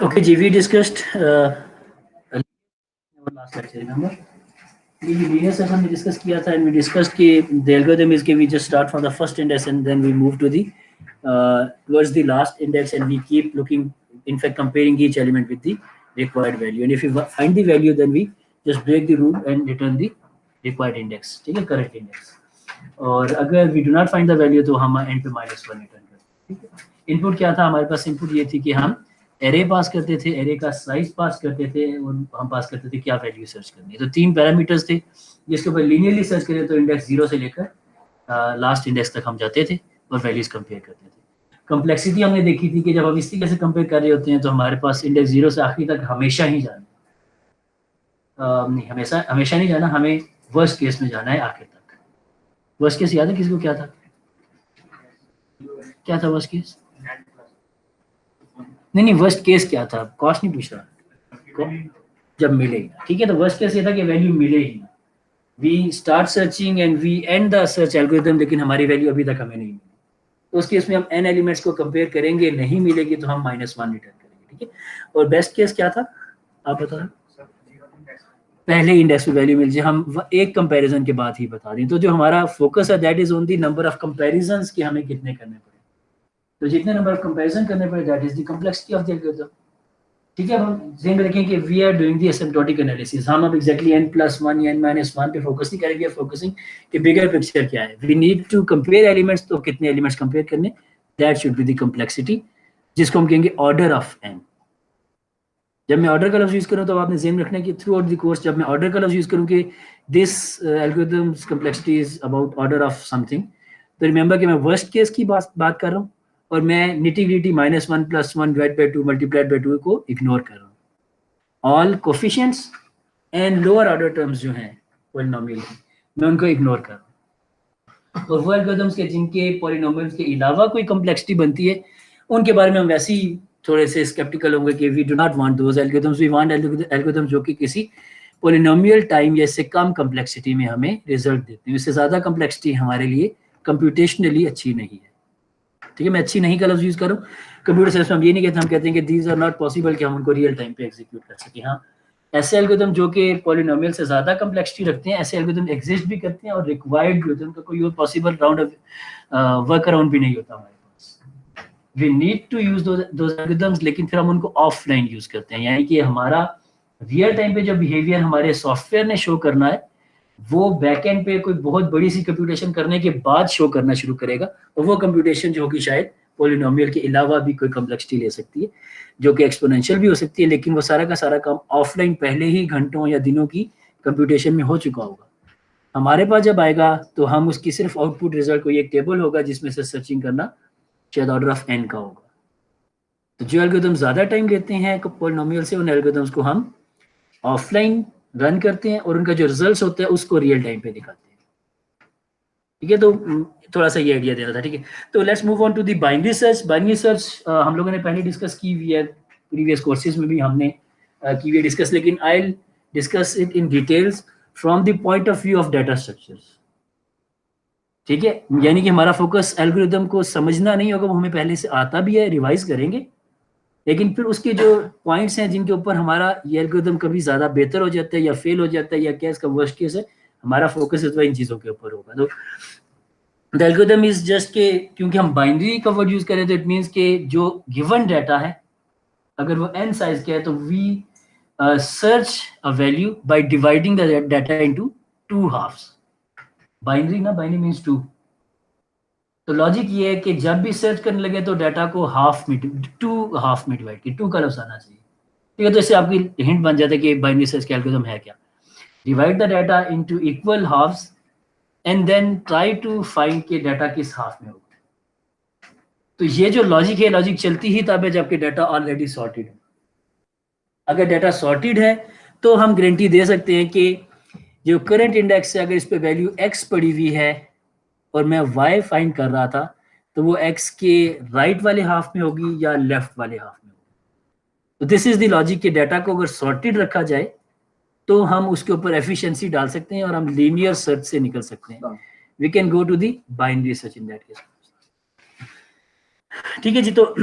Okay, Ji, we discussed last lecture, remember? Linear search हमने discuss किया था, and we discussed कि the algorithm is कि we just start from the first index and then we move to the towards the last index and we keep looking, in fact, comparing each element with the required value. And if we find the value, then we just break the rule and return the required index, ठीक है, correct index. और अगर we do not find the value तो हम end पे -1 return करते हैं. Input क्या था हमारे पास? इनपुट ये थी कि हम एरे पास करते थे, एरे का साइज पास करते थे और हम पास करते थे क्या वैल्यू सर्च करनी है. तो 3 पैरामीटर्स थे जिसके ऊपर लीनियरली सर्च करें तो इंडेक्स 0 से लेकर लास्ट इंडेक्स तक हम जाते थे और वैल्यूज कंपेयर करते थे. कम्प्लेक्सिटी हमने देखी थी कि जब हम इस तरीके से कंपेयर कर रहे होते हैं तो हमारे पास इंडेक्स 0 से आखिरी तक हमेशा ही जाना नहीं, हमेशा नहीं जाना, हमें वर्स्ट केस में जाना है आखिर तक. वर्स्ट केस याद है किसको? क्या था, क्या था वर्स्ट केस? नहीं, वर्स्ट केस क्या था? कॉस्ट नहीं पूछ रहा, जब मिले. ठीक है, तो वर्स्ट केस ये था कि वैल्यू मिले ही ना. We start searching and we end the search algorithm, लेकिन हमारी वैल्यू अभी तक हमें नहीं मिली. तो उस केस में हम n एलिमेंट्स को कंपेयर करेंगे, नहीं मिलेगी तो हम -1 रिटर्न करेंगे. ठीक है, और बेस्ट केस क्या था आप बता रहे? पहले इंडेक्स पे वैल्यू मिल जाए. हम एक कंपैरिजन के बाद ही बता दें. तो जो हमारा फोकस है that is on the number of comparisons कि हमें कितने करने पड़े. तो जितने नंबर ऑफ कंपैरिजन करने पड़े that is the complexity of the algorithm. ठीक है, अब हम ध्यान में रखें कि we are doing the asymptotic analysis. हम अब एग्जैक्टली n+1 या n-1 पे फोकस नहीं करेंगे, फोकसिंग कि बिगर पिक्चर क्या है. We need to compare elements. तो कितने एलिमेंट्स कंपेयर करने, that should be the complexity, जिसको हम कहेंगे ऑर्डर ऑफ n. जब मैं ऑर्डर का लफ्ज यूज करूं तो आपने ध्यान रखना कि थ्रू आउट द कोर्स जब मैं ऑर्डर का लफ्ज यूज करूं कि this algorithms complexity is about order of something, तो रिमेंबर कि मैं वर्स्ट केस की बात कर रहा हूं और मैं nitty-gritty -1 + 1 divide by 2 multiplied by 2 को इग्नोर कर रहा हूं. All coefficients and lower order terms जो हैं पॉलिनोमियल की, मैं उनको इग्नोर कर रहा हूं. और वो एल्गोरिथम्स के जिनके पॉलिनोमियल्स के अलावा कोई कॉम्प्लेक्सिटी बनती है उनके बारे में हम वैसे ही थोड़े से स्केप्टिकल होंगे कि we do not want those algorithms, we want algorithms जो कि किसी पॉलिनोमियल टाइम या इससे कम कॉम्प्लेक्सिटी में हमें रिजल्ट देते हैं. इससे ज़्यादा कॉम्प्लेक्सिटी हमारे लिए कंप्यूटेशनली अच्छी नहीं है. ठीक है, मैं अच्छी नहीं का लफ्ज यूज करूँ. कंप्यूटर साइंस में हम ये नहीं कहते, हम कहते हैं कि दीज आर नॉट पॉसिबल कि हम उनको रियल टाइम पे एग्जीक्यूट कर सकें. हाँ, ऐसे एल्गोरिथम जो कि पॉलिनोमियल से ज़्यादा कॉम्प्लेक्सिटी रखते हैं, ऐसे एल्गोरिथम एग्जिस्ट भी करते हैं और रिक्वायर्ड भी होते हैं. उनका कोई और पॉसिबल राउंड वर्क अराउंड भी नहीं होता हमारे पास. We need to use those algorithms, लेकिन फिर हम उनको ऑफलाइन यूज करते हैं. यानी कि हमारा रियल टाइम पे जो बिहेवियर हमारे सॉफ्टवेयर ने शो करना है वो बैकएंड पे कोई बहुत बड़ी सी कंप्यूटेशन करने के बाद शो करना शुरू करेगा. और वो कंप्यूटेशन जो होगी शायद पॉलिनोमियल के अलावा भी कोई कॉम्प्लेक्सिटी ले सकती है, जो कि एक्सपोनेंशियल भी हो सकती है, लेकिन वो सारा का सारा काम ऑफलाइन पहले ही घंटों या दिनों की कंप्यूटेशन में हो चुका होगा. हमारे पास जब आएगा तो हम उसकी सिर्फ आउटपुट रिजल्ट कोई एक टेबल होगा जिसमें से सर्चिंग करना शायद ऑर्डर ऑफ n का होगा. तो जो एल्गोरिथम ज़्यादा टाइम लेते हैं पॉलिनोमियल से, उन एल्गोरिथम्स को हम ऑफलाइन रन करते हैं और उनका जो रिजल्ट होता है उसको रियल टाइम पे दिखाते हैं. ठीक है, तो थोड़ा सा ये आइडिया देना था. ठीक है, तो let's move on to the binary search. Binary search हम लोगों ने पहले डिस्कस की हुई है, प्रीवियस कोर्सेज में भी हमने की हुई है डिस्कस, लेकिन I will discuss it in details from the point of view of data structures. ठीक है, यानी कि हमारा फोकस एल्गोरिथम को समझना नहीं होगा, वो हमें पहले से आता भी है, रिवाइज करेंगे, लेकिन फिर उसके जो पॉइंट्स हैं जिनके ऊपर हमारा ये एल्गोरिथम कभी ज़्यादा बेहतर हो जाता है या फेल हो जाता है या क्या इसका वर्स्ट केस है, हमारा फोकस इस इन चीज़ों के ऊपर होगा. तो द एल्गोरिथम इज जस्ट के, क्योंकि हम बाइनरी का वर्ड यूज करें तो इट मीन्स के जो गिवन डाटा है अगर वो n साइज का है तो we search a value by dividing the data into 2 halves. Binary ना, बाइनरी मीन्स 2. तो लॉजिक ये है कि जब भी सर्च करने लगे तो डाटा को टू हाफ में डिवाइड की, 2 का लफ्ज आना चाहिए. ठीक है, तो इससे आपकी हिंट बन जाता है कि बाइनरी सर्च का एल्गोरिथम है क्या. Divide the data into equal halves and then try to find के डाटा किस हाफ में होगा. तो ये जो लॉजिक है, लॉजिक चलती ही तब है जबकि डाटा ऑलरेडी सॉर्टेड है. अगर डाटा सॉर्टेड है तो हम गारंटी दे सकते हैं कि जो करंट इंडेक्स है अगर इस पे वैल्यू x पड़ी हुई है और मैं y फाइंड कर रहा था तो वो x के राइट वाले हाफ में होगी या लेफ्ट वाले हाफ में होगी. तो दिस इज द लॉजिक कि डाटा को अगर सॉर्टेड रखा जाए तो हम उसके ऊपर एफिशिएंसी डाल सकते हैं और हम लीनियर सर्च से निकल सकते हैं. We can go to the binary search in that case. ठीक है जी, तो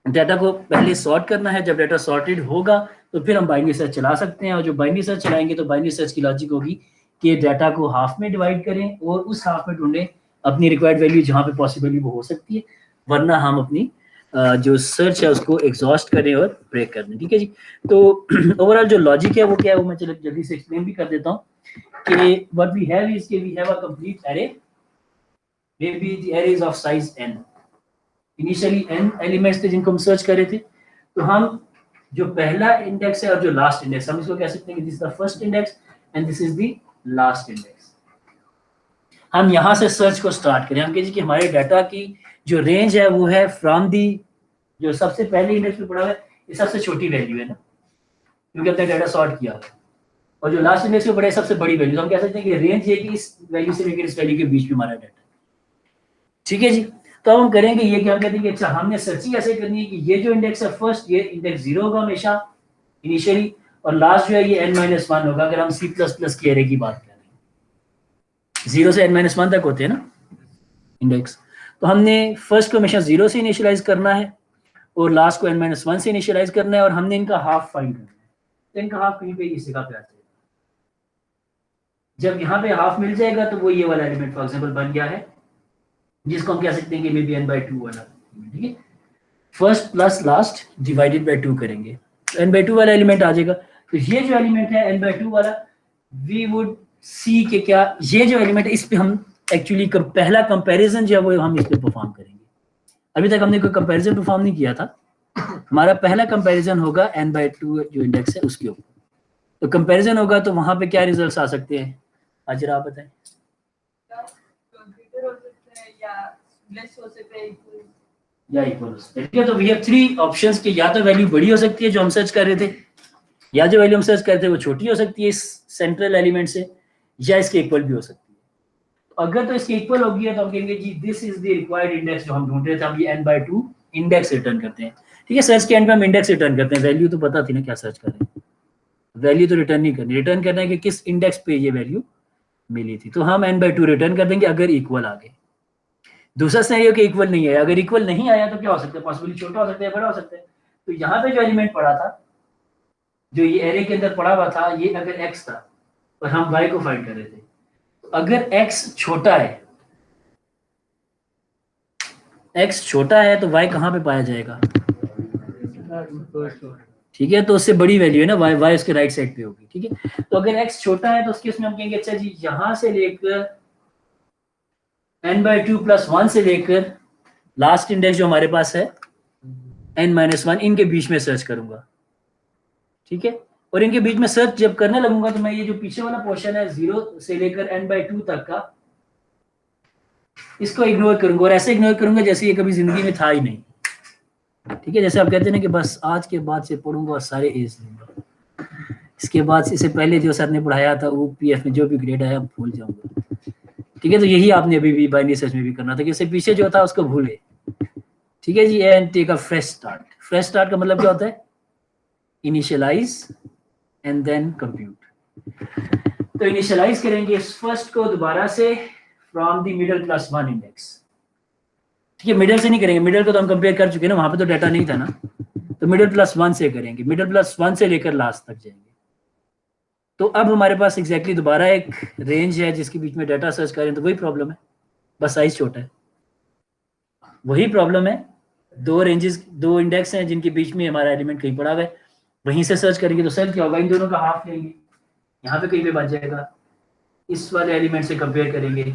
डाटा को पहले सॉर्ट करना है। जब डाटा सॉर्टेड होगा तो फिर हम बाइनरी सर्च चला सकते हैं, और जो बाइनरी सर्च चलाएंगे तो बाइनरी सर्च की लॉजिक होगी कि डाटा को हाफ में डिवाइड करें और उस हाफ में ढूंढें अपनी रिक्वायर्ड वैल्यू जहाँ पे पॉसिबली वो हो सकती है, वरना हम अपनी जो सर्च है उसको एग्जॉस्ट करें और ब्रेक कर दें। ठीक है जी। तो ओवरऑल जो लॉजिक है वो क्या है, वो मैं चलो जल्दी से एक्सप्लेन भी कर देता हूँ कि व्हाट वी हैव इज कि we have a complete array, may be the arrays of size n। Initially n elements थे जिनको हम सर्च कर रहे थे, तो हम जो पहला इंडेक्स है और जो लास्ट इंडेक्स, हम इसको कह सकते हैं कि this is the first index and this is the last index. हम यहाँ से सर्च को स्टार्ट करें। हम कहें कि हमारे डाटा की जो रेंज है वो है फ्रॉम दी, जो सबसे पहले इंडेक्स में पड़ा हुआ है ये सबसे छोटी वैल्यू है ना, क्योंकि हमने डाटा सॉर्ट किया, और जो लास्ट इंडेक्स में पड़ा है सबसे बड़ी वैल्यू। तो हम कह सकते हैं कि रेंज है कि इस वैल्यू से लेकर इस वैल्यू के बीच में हमारा डाटा। ठीक है जी। तो अब हम करेंगे ये कि हम कहते हैं कि अच्छा हमने सर्चिंग ऐसे करनी है कि ये जो इंडेक्स है फर्स्ट, ये इंडेक्स 0 होगा हमेशा इनिशियली, और लास्ट जो है ये n-1 होगा। अगर हम C++ के एरे की बात करें 0 से n-1 तक होते हैं ना इंडेक्स, तो हमने फर्स्ट को हमेशा 0 से इनिशियलाइज करना है और लास्ट को n-1 से इनिशियलाइज करना है, और हमने इनका हाफ फाइंड करना है। तो इनका हाफ कहीं पे इस जगह पे आता है। जब यहाँ पे हाफ मिल जाएगा तो वो ये वाला एलिमेंट फॉर एग्जांपल बन गया है, जिसको हम कह सकते हैं कि मे बी n/2 वाला। ठीक है, first plus last divided by 2 करेंगे तो n/2 वाला एलिमेंट आ जाएगा। तो ये जो एलिमेंट है n/2 वाला, वी वुड सी के क्या ये जो एलिमेंट है इस पे हम एक्चुअली पहला कंपैरिजन जो है वो हम इस पे परफॉर्म करेंगे। अभी तक हमने कोई कंपैरिजन परफॉर्म नहीं किया था, हमारा पहला कंपैरिजन होगा n/2 जो इंडेक्स है उसके ऊपर। तो कंपैरिजन होगा तो वहां पे क्या रिजल्ट्स आ सकते हैं, आज आप बताएं। या इक्वल हो सकते हैं। ठीक है, तो वी हैव 3 ऑप्शंस कि या तो वैल्यू बड़ी हो सकती है जो हम सर्च कर रहे थे, या जो वैल्यू हम सर्च कर रहे थे वो छोटी हो सकती है इस सेंट्रल एलिमेंट से, या इसके इक्वल भी हो सकती है। तो अगर तो इसके इक्वल होगी है तो हम कहेंगे जी this is the required index जो हम ढूंढ रहे थे। हम ये n/2 इंडेक्स रिटर्न करते हैं। ठीक है, सर्च के एंड में हम इंडेक्स रिटर्न करते हैं, वैल्यू तो पता थी ना क्या सर्च कर रहे हैं, वैल्यू तो रिटर्न नहीं करनी, रिटर्न करना है कि किस इंडेक्स पे ये वैल्यू मिली थी। तो हम n/2 रिटर्न कर देंगे अगर इक्वल आ गए। दूसरा सिनेरियो के इक्वल नहीं है, अगर इक्वल नहीं आया तो क्या हो सकता है, पॉसिबली छोटा हो सकता है बड़ा हो सकता है। तो यहाँ पे जो एलिमेंट पड़ा था, जो ये एरे के अंदर पड़ा हुआ था, ये अगर x था और हम y को फाइंड कर रहे थे, तो अगर x छोटा है, x छोटा है तो y कहाँ पे पाया जाएगा। ठीक है, तो उससे बड़ी वैल्यू है ना y उसके राइट साइड पे होगी। ठीक है, तो अगर x छोटा है तो उसके उसमें हम कहेंगे अच्छा जी यहां से लेकर n/2 + 1 से लेकर लास्ट इंडेक्स जो हमारे पास है n-1, इनके बीच में सर्च करूंगा। ठीक है, और इनके बीच में सर्च जब करने लगूंगा तो मैं ये जो पीछे वाला पोर्शन है 0 से लेकर n/2 तक का, इसको इग्नोर करूंगा, और ऐसे इग्नोर करूंगा जैसे ये कभी जिंदगी में था ही नहीं। ठीक है, जैसे आप कहते हैं ना कि बस आज के बाद से पढ़ूंगा और सारे एज लूंगा, इसके बाद इससे पहले जो सर ने पढ़ाया था OPF में जो भी ग्रेड आया भूल जाऊंगा। ठीक है, तो यही आपने अभी भी बाइनरी सर्च में भी करना था कि उससे पीछे जो था उसको भूले। ठीक है जी, and take a fresh start. Fresh start का मतलब क्या होता है, इनिशियलाइज एंड देन कंप्यूट। तो इनिशियलाइज करेंगे फर्स्ट को दोबारा से फ्रॉम द मिडल +1 इंडेक्स। ठीक है, मिडल से नहीं करेंगे, मिडल को तो हम कंपेयर कर चुके हैं ना, वहां पे तो डाटा नहीं था ना, तो मिडल +1 से करेंगे, मिडल +1 से लेकर लास्ट तक जाएंगे। तो अब हमारे पास एग्जैक्टली दोबारा एक रेंज है जिसके बीच में डाटा सर्च करें, तो वही प्रॉब्लम है, बस साइज छोटा है। वही प्रॉब्लम है, दो रेंजेस, दो इंडेक्स हैं जिनके बीच में हमारा एलिमेंट कहीं पड़ा हुआ है, वहीं से सर्च करेंगे तो सर्च क्या होगा, इन दोनों का हाफ लेंगे, यहाँ पे कहीं पे बच जाएगा, इस वाले एलिमेंट से कंपेयर करेंगे।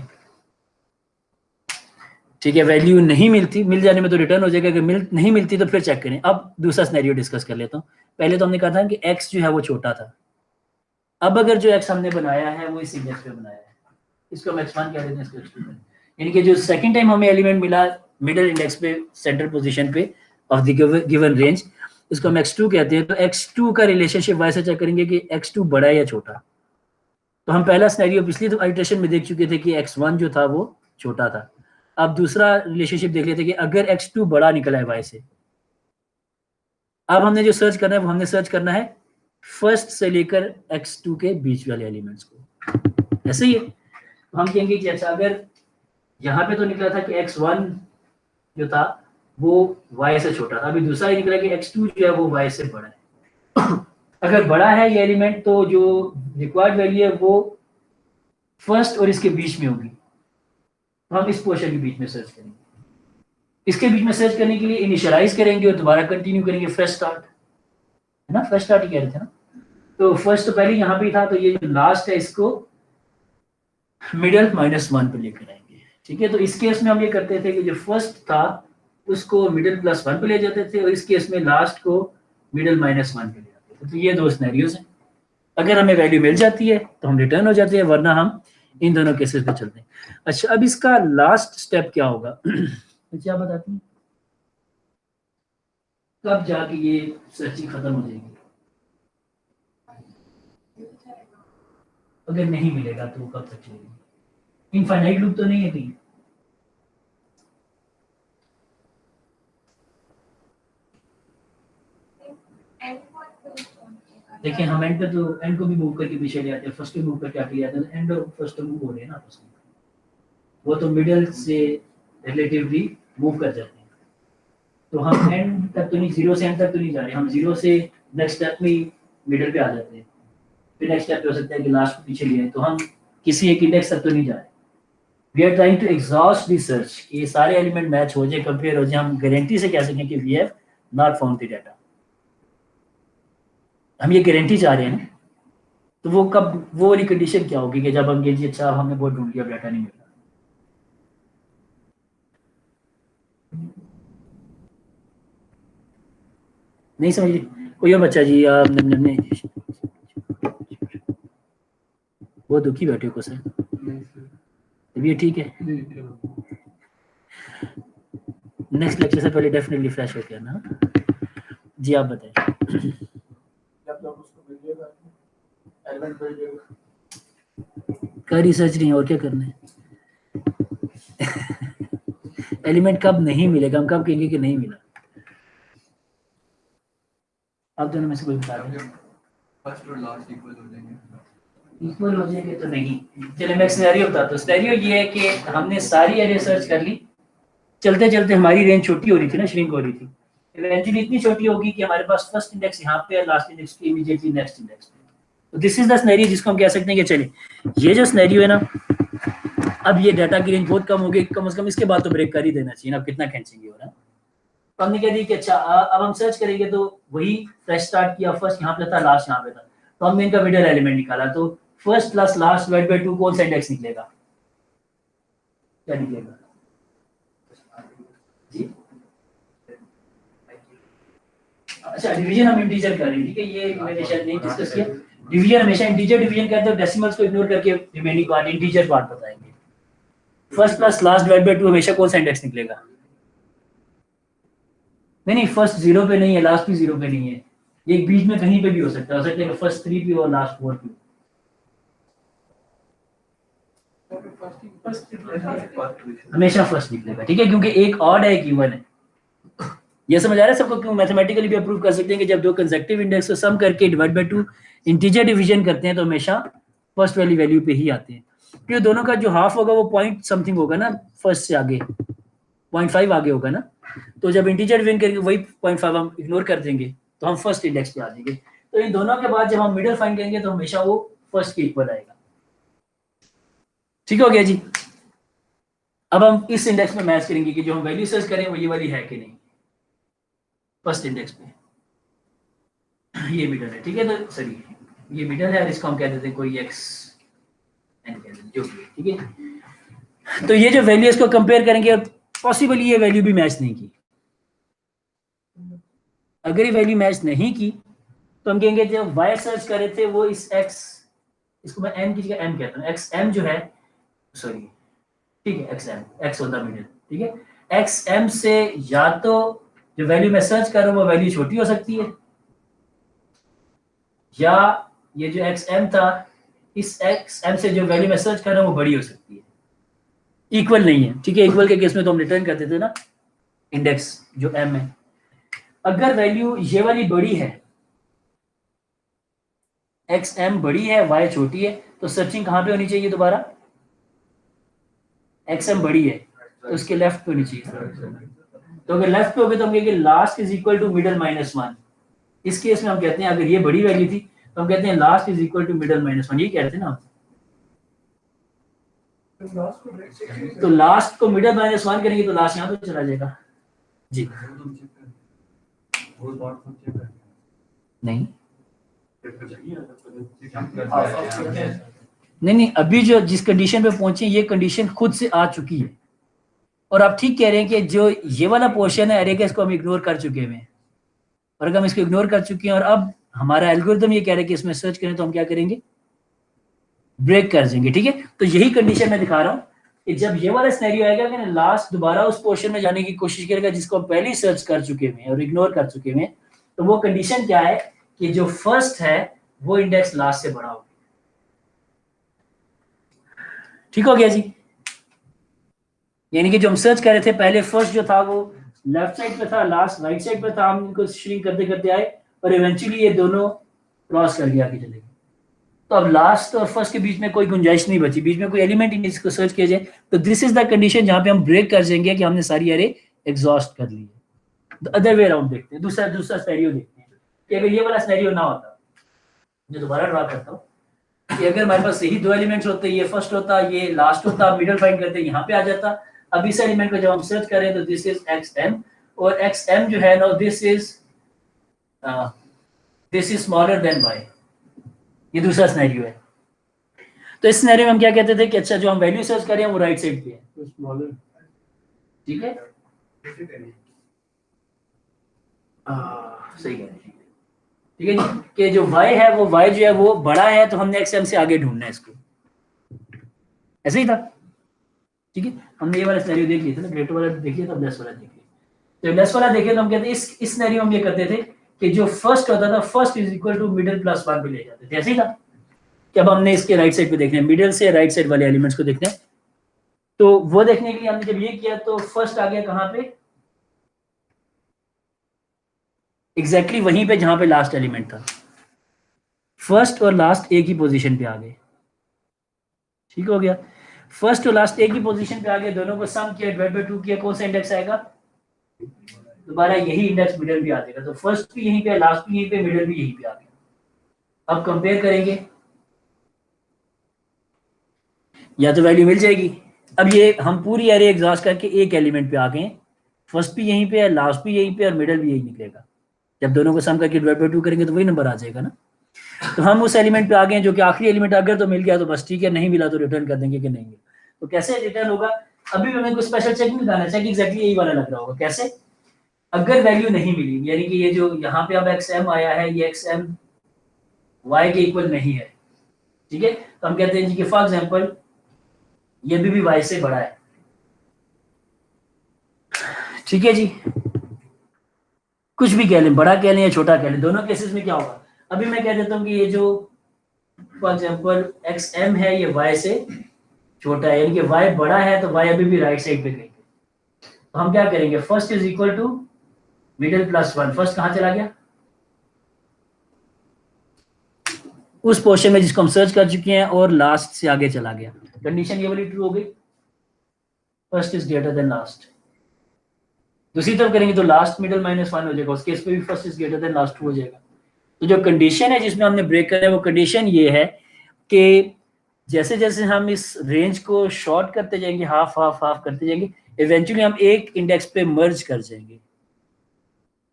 ठीक है, वैल्यू नहीं मिलती, मिल जाने में तो रिटर्न हो जाएगा, अगर नहीं मिलती तो फिर चेक करें। अब दूसरा सिनेरियो डिस्कस कर लेता हूँ। पहले तो हमने कहा था कि x जो है वो छोटा था, अब अगर जो x हमने बनाया है वो इस इंडेक्स पे बनाया है, इसको हम x1 कह देते हैं, इसको x2 यानी कि जो सेकंड टाइम हमें एलिमेंट मिला मिडिल इंडेक्स पे सेंटर पोजीशन पे ऑफ द गिवन रेंज, इसको हम x2 कहते हैं। तो x2 का रिलेशनशिप y से चेक करेंगे कि x2 बड़ा है या छोटा। तो हम पहला सिनेरियो पिछली तो आइटरेशन में देख चुके थे कि x1 जो था वो छोटा था। अब दूसरा रिलेशनशिप देख लेते कि अगर x2 बड़ा निकला है y से, अब हमने जो सर्च करना है वो हमने सर्च करना है फर्स्ट से लेकर x2 के बीच वाले एलिमेंट्स को, ऐसे ही है। तो हम कहेंगे कि अच्छा अगर यहाँ पे तो निकला था कि x1 जो था वो y से छोटा था। अभी दूसरा निकला कि x2 जो है वो y से बड़ा है। अगर बड़ा है ये एलिमेंट तो जो रिक्वायर्ड वैल्यू है वो फर्स्ट और इसके बीच में होगी, तो हम इस पोर्शन के बीच में सर्च करेंगे। इसके बीच में सर्च करने के लिए इनिशियलाइज करेंगे और दोबारा कंटिन्यू करेंगे फ्रेश स्टार्ट, है ना, फ्रेश स्टार्ट ही कह रहे थे ना। तो फर्स्ट तो पहले यहाँ पे था, तो ये जो लास्ट है इसको मिडल -1 पे लेकर आएंगे, ठीक है। तो इस केस में हम ये करते थे कि जो फर्स्ट था उसको मिडल +1 पे ले जाते थे, और इस केस में लास्ट को मिडल -1 पे ले जाते थे। तो ये दो सिनेरियोज हैं। अगर हमें वैल्यू मिल जाती है तो हम रिटर्न हो जाते हैं, वरना हम इन दोनों केसेस पे चलते हैं। अच्छा, अब इसका लास्ट स्टेप क्या होगा? क्या बताती हैं कब जाके ये सर्चिंग खत्म हो जाएगी? अगर नहीं मिलेगा तो कब तक चलेगी? इनफाइनाइट लूप तो नहीं है कहीं? देखिए हम एंड पे तो एंड को भी मूव करके पीछे ले आते हैं, फर्स्ट को मूव करके आगे ले आते हैं, एंड और फर्स्ट तो मूव हो रहे हैं ना आपस में, वो तो मिडल से रिलेटिवली मूव कर जाते हैं। तो हम एंड तक तो नहीं, जीरो से एंड तक तो नहीं जा रहे, हम जीरो से नेक्स्ट स्टेप में मिडल पे आ जाते हैं। फिर नेक्स्ट स्टेप पे हो सकता है कि लास्ट को पीछे लिए, तो हम किसी एक इंडेक्स तक तो नहीं जा रहे। We are trying to exhaust the search, ये सारे एलिमेंट मैच हो जाए, कंपेयर हो जाए, हम गारंटी से कह सकें कि we have not found the data. हम ये गारंटी चाह रहे हैं ना। तो वो कब, वो वाली कंडीशन क्या होगी कि जब हम ये जी अच्छा हमने बहुत ढूंढ लिया, डाटा नहीं मिल रहा। नहीं समझ कोई और बच्चा जी? वो दुखी बैठे को सर, तबीयत ठीक है? नेक्स्ट लेक्चर से पहले डेफिनेटली फ्रेश होके आना। जी आप बताएं। का रिसर्च नहीं और क्या करना है? एलिमेंट कब नहीं मिलेगा, हम कब कहेंगे कि नहीं मिला? आप दोनों में से कोई बता रहे हैं? फर्स्ट और लास्ट इक्वल हो जाएंगे। इक्वल हो जाएंगे तो नहीं। चलिए मैं सिनेरियो बताता हूँ। सिनेरियो ये है कि हमने सारी एरे सर्च कर ली, चलते चलते हमारी रेंज छोटी हो रही थी ना, श्रिंक हो रही थी। इवेंचुअली इतनी छोटी होगी कि हमारे पास फर्स्ट इंडेक्स यहाँ पे है, लास्ट इंडेक्स की इमीडिएटली नेक्स्ट इंडेक्स पे। तो दिस इज द सिनेरियो जिसको हम कह सकते हैं कि चलिए ये जो सिनेरियो है ना, अब ये डाटा की रेंज बहुत कम हो गई, कम से कम इसके बाद तो ब्रेक कर ही देना चाहिए ना, अब कितना खींचेंगे हो ना। तो हमने कह दी कि अच्छा अब हम सर्च करेंगे, तो वही फ्रेश स्टार्ट किया, फर्स्ट यहाँ पे था, लास्ट यहाँ पे था, तो हमने इनका मिडल एलिमेंट निकाला। तो first plus last divide by 2 कौन सा इंडेक्स निकलेगा? क्या निकलेगा जी? अच्छा डिवीजन हम इंटीजर कर रहे हैं, ठीक है, ये मैंने शायद नहीं डिस्कस किया। डिवीजन हमेशा इंटीजर डिवीजन करते हैं, डेसिमल्स को इग्नोर करके रिमेनिंग पार्ट इंटीजर पार्ट बताएंगे। First plus last divide by 2 हमेशा कौन सा इंडेक्स निकलेगा? नहीं, फर्स्ट 0 पे नहीं है, लास्ट भी 0 पे नहीं है, ये बीच में कहीं पे भी हो सकता है कि फर्स्ट 3 पे और लास्ट 4 पे। हमेशा फर्स्ट निकलेगा, ठीक है, क्योंकि एक ऑड है, एक इवन है। ये समझ आ रहा है सबको? क्यों मैथमेटिकली भी अप्रूव कर सकते हैं कि जब दो कंसेक्टिव इंडेक्स को सम करके डिवाइड बाय 2 इंटीजर डिवीजन करते हैं तो हमेशा फर्स्ट वाली वैल्यू पे ही आते हैं। क्योंकि दोनों का जो हाफ होगा वो पॉइंट समथिंग होगा ना, फर्स्ट से आगे 0.5 आगे होगा ना। तो जब इंटीजर डिवीजन करेंगे वही 0.5 हम इग्नोर कर देंगे, तो हम फर्स्ट इंडेक्स पे आ जाएंगे। तो इन दोनों के बाद जब हम मिडिल फाइंड करेंगे तो हमेशा वो फर्स्ट के इक्वल आएगा। ठीक हो गया जी? अब हम इस इंडेक्स में मैच करेंगे कि जो हम वैल्यू सर्च करें वो ये वाली है कि नहीं, फर्स्ट इंडेक्स पे ये मिडल है, ठीक है। तो सॉरी ये मिडल है और इसको हम कह देते हैं कोई एक्स एन कह देते हैं, जो भी, ठीक है। तो ये जो वैल्यू इसको कंपेयर करेंगे, और पॉसिबली ये वैल्यू भी मैच नहीं की। अगर ये वैल्यू मैच नहीं की तो हम कहेंगे जब वाई सर्च कर रहे थे वो इस एक्स, इसको मैं एम की जगह एम कहता हूँ, एक्स एम जो है, सॉरी ठीक है, X M, X on the middle, ठीक है। एक्स एम से या तो जो वैल्यू मैं सर्च कर रहा हूँ वो वैल्यू छोटी हो सकती है, या ये जो एक्स एम था, इस एक्स एम से जो वैल्यू मैं सर्च कर रहा हूँ वो बड़ी हो सकती है, इक्वल नहीं है, ठीक है। इक्वल के केस में तो हम रिटर्न करते थे ना इंडेक्स जो एम है। अगर वैल्यू ये वाली बड़ी है, एक्स एम बड़ी है, वाई छोटी है, तो सर्चिंग कहाँ पे होनी चाहिए दोबारा? एक्स एम बड़ी है तो उसके लेफ्ट पे होनी चाहिए। तो अगर लेफ्ट पे हो गए तो हम कहेंगे last is equal to middle minus one. इस केस में हम कहते हैं अगर ये बड़ी वैल्यू थी तो हम कहते हैं last is equal to middle minus one, ये कहते हैं ना। तो लास्ट को मिडल माइनस वन करेंगे तो लास्ट यहाँ पे चला जाएगा जी। नहीं नहीं, अभी जो जिस कंडीशन पे पहुंचे ये कंडीशन खुद से आ चुकी है। और आप ठीक कह रहे हैं कि जो ये वाला पोर्शन है एरे का, इसको हम इग्नोर कर चुके हैं। और अगर हम इसको इग्नोर कर चुके हैं और अब हमारा एल्गोरिथम ये कह रहा है कि इसमें सर्च करें, तो हम क्या करेंगे, ब्रेक कर देंगे। ठीक है, तो यही कंडीशन मैं दिखा रहा हूँ कि जब ये वाला सिनेरियो आएगा कि लास्ट दोबारा उस पोर्शन में जाने की कोशिश करेगा जिसको हम पहले ही सर्च कर चुके हैं और इग्नोर कर चुके हैं, तो वो कंडीशन क्या है कि जो फर्स्ट है वो इंडेक्स लास्ट से बड़ा होगा। ठीक हो गया जी। यानी कि जो हम सर्च कर रहे थे पहले, फर्स्ट जो था वो लेफ्ट साइड पे था, लास्ट राइट साइड पे था, हम इनको श्रिंक करते करते आए और इवेंचुअली ये दोनों क्रॉस कर गया आगे चले गए। तो अब लास्ट और फर्स्ट के बीच में कोई गुंजाइश नहीं बची, बीच में कोई एलिमेंट ही नहीं जिसको सर्च किया जाए। तो दिस इज द कंडीशन जहां पे हम ब्रेक कर देंगे कि हमने सारी एरे एग्जॉस्ट कर ली है। अदर वे अराउंड देखते हैं, दूसरा सिनेरियो देखते हैं कि अगर ये वाला सिनेरियो ना होता, मैं दोबारा ड्रा करता हूँ कि अगर हमारे पास यही दो एलिमेंट्स होते, ये फर्स्ट होता ये लास्ट होता, मिडल फाइंड करते यहाँ पे आ जाता। अब इस एलिमेंट को जब हम सर्च करें तो दिस इज एक्स एम, और एक्स एम जो है ना this is smaller than Y. ये दूसरा सिनेरियो है। तो इस सिनेरियो में हम क्या कहते थे कि अच्छा जो हम वैल्यू सर्च कर रहे हैं वो राइट साइड पे है, तो स्मॉलर। ठीक है, सही कह रहे हैं। ठीक है जी, कि जो y है वो y जो है वो बड़ा है, तो हमने xm से आगे ढूंढना है इसको। ऐसे ही था। ठीक है, हमने ये वाला सिनेरियो देख लिया था ना, ग्रेटर वाला देख लिया था, लेस वाला देख लिया। तो लेस वाला देखे तो हम कहते हैं इस सिनेरियो में ये करते थे कि जो फर्स्ट होता था first is equal to middle plus one पे ले जाते थे। ऐसे ही था कि अब हमने इसके राइट साइड पे देखना है, मिडिल से राइट साइड वाले एलिमेंट्स को देखना है। तो वो देखने के लिए हमने जब ये किया तो फर्स्ट आ गया कहाँ पे, एग्जैक्टली वहीं पे जहां पे लास्ट एलिमेंट था। फर्स्ट और लास्ट एक ही पोजीशन पे आ गए। ठीक हो गया, फर्स्ट और लास्ट एक ही पोजीशन पे आ गए, दोनों को सम किया, डिवाइड बाय 2 किया, कौन सा इंडेक्स आएगा, दोबारा यही इंडेक्स मिडिल भी आ जाएगा। तो फर्स्ट भी यहीं पे, लास्ट भी यहीं पे, मिडिल भी यहीं पे आ गया। अब कंपेयर करेंगे, या तो वैल्यू मिल जाएगी। अब ये हम पूरी एरे एग्जॉस्ट करके एक एलिमेंट पे आ गए, फर्स्ट भी यहीं पे है, लास्ट भी यहीं पे, और मिडिल भी यही निकलेगा। जब दोनों को सम करके डिवाइड बाय 2 करेंगे तो वही नंबर आ जाएगा ना। तो हम उस एलिमेंट पे आ गए जो कि आखिरी एलिमेंट, अगर तो मिल गया तो बस ठीक है, नहीं मिला तो रिटर्न कर देंगे कि नहीं मिला। तो कैसे रिटर्न होगा, अभी हमें कोई स्पेशल चेक नहीं डालना, चेक एग्जैक्टली यही वाला लग रहा होगा। कैसे, अगर वैल्यू नहीं मिली, यानी कि ये जो यहाँ पे अब एक्स एम आया है ये एक्स एम वाई के इक्वल नहीं है, ठीक है, तो हम कहते हैं जी कि फॉर एग्जाम्पल ये भी वाई से बड़ा है। ठीक है जी, कुछ भी कह लें, बड़ा कह लें या छोटा कह लें, दोनों केसेस में क्या होगा। अभी मैं कह देता हूँ कि ये जो फॉर एग्जाम्पल एक्स एम है ये वाई से छोटा है, यानी कि वाई बड़ा है तो वाई अभी भी राइट साइड पे गई। तो हम क्या करेंगे, first is equal to middle plus one. First कहां चला गया, उस पोर्शन में जिसको हम सर्च कर चुके हैं, और लास्ट से आगे चला गया। कंडीशन ये वाली ट्रू हो गई, first is greater than last. दूसरी तरफ करेंगे तो लास्ट मिडिल माइनस वन हो जाएगा, उस केस पे भी first is greater than last true हो जाएगा। तो जो कंडीशन है जिसमें हमने ब्रेक करना है वो कंडीशन ये है कि जैसे जैसे हम इस रेंज को शॉर्ट करते जाएंगे, हाफ हाफ हाफ करते जाएंगे, इवेंचुअली हम एक इंडेक्स पे मर्ज कर जाएंगे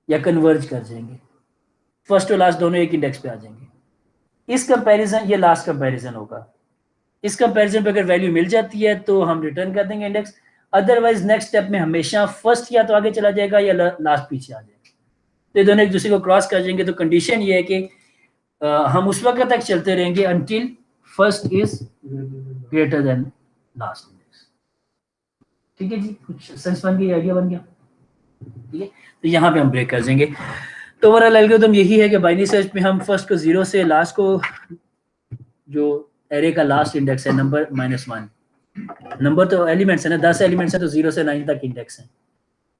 या कन्वर्ज कर जाएंगे, फर्स्ट और लास्ट दोनों एक इंडेक्स पे आ जाएंगे। इस कंपैरिजन, ये लास्ट कंपैरिजन होगा। इस कंपैरिजन पे अगर वैल्यू मिल जाती है तो हम रिटर्न कर देंगे इंडेक्स, अदरवाइज नेक्स्ट स्टेप में हमेशा फर्स्ट या तो आगे चला जाएगा या लास्ट पीछे आ जाएगा। तो ये दोनों एक दूसरे को क्रॉस कर जाएंगे। तो कंडीशन ये है कि हम उस वक्त तक चलते रहेंगे until first is greater than last index. ठीक है जी, कुछ सेंस बन गया, आइडिया बन गया। ठीक है, तो यहाँ पे हम ब्रेक कर देंगे। तो ओवरऑल एल्गोरिथम यही है कि बाइनरी सर्च में हम फर्स्ट को 0 से लास्ट को, जो एरे का लास्ट इंडेक्स है नंबर -1, नंबर तो एलिमेंट्स है ना, 10 एलिमेंट्स है तो 0 से 9 तक इंडेक्स है।